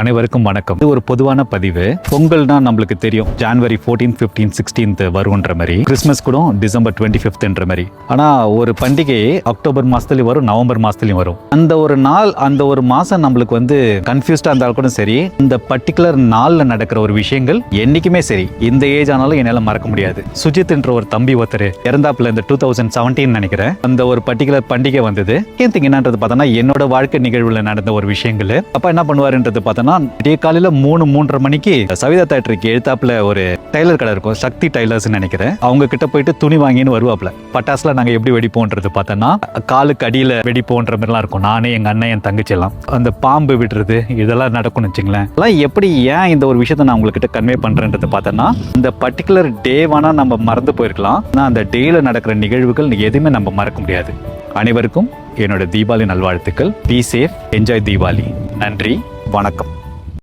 அனைவருக்கும் வணக்கம். இது ஒரு பொதுவான பதிவு. பொங்கல்னா நம்மளுக்கு தெரியும், ஜனவரி 14, 15, 16 வரும்ன்ற மாதிரி. கிறிஸ்மஸ் கூட டிசம்பர் 25ன்ற மாதிரி. ஆனா ஒரு பண்டிகை அக்டோபர் மாசத்துலயும் வரும், நவம்பர் மாசத்துலயும் வரும். அந்த ஒரு நாள், அந்த ஒரு மாசம் நம்மளுக்கு கன்ஃபியூஸ்டா இருந்தாலும் கூட சரி, இந்த பர்டிகுலர் நாள்ல நடக்கிற ஒரு விஷயங்கள் என்னைக்குமே சரி, இந்த ஏஜ் ஆனாலும் என்னால மறக்க முடியாது. சுஜித்ன்ற ஒரு தம்பி ஒருத்தர் இறந்தாப்புல இந்த 2017 நினைக்கிறேன், அந்த ஒரு பர்டிகுலர் பண்டிகை வந்தது. என்னன்றது பார்த்தோன்னா என்னோட வாழ்க்கை நிகழ்வுல நடந்த ஒரு விஷயங்கள். அப்ப என்ன பண்ணுவாருன்றது பார்த்தோன்னா, விடிய காலையில 3-3:30 மணிக்கு சவிதா தேட்டருக்கு எழுத்தாப்புல ஒரு டைலர் கடை இருக்கும், சக்தி டைலர்ஸ் நினைக்கிறேன். அவங்க கிட்ட போயிட்டு துணி வாங்கின்னு வருவாப்ல. பட்டாசுல நாங்க எப்படி வெடிப்போன்றது பார்த்தோன்னா, காலுக்கு அடியில வெடிப்போன்ற மாதிரிலாம் இருக்கும். நானே, எங்க அண்ணன், என் தங்கச்சி எல்லாம் அந்த பாம்பு விடுறது இதெல்லாம் நடக்கும்னு வச்சுங்களேன். அதெல்லாம் எப்படி ஏன் இந்த ஒரு விஷயத்த நான் உங்ககிட்ட கன்வே பண்றேன்றது பார்த்தோன்னா, இந்த பர்டிகுலர் டே வேணா நம்ம மறந்து போயிருக்கலாம், ஆனா அந்த டேல நடக்கிற நிகழ்வுகள் எதுவுமே நம்ம மறக்க முடியாது. அனைவருக்கும் என்னோட தீபாவளி நல்வாழ்த்துக்கள். Be safe, enjoy Deepavali. நன்றி, வணக்கம்.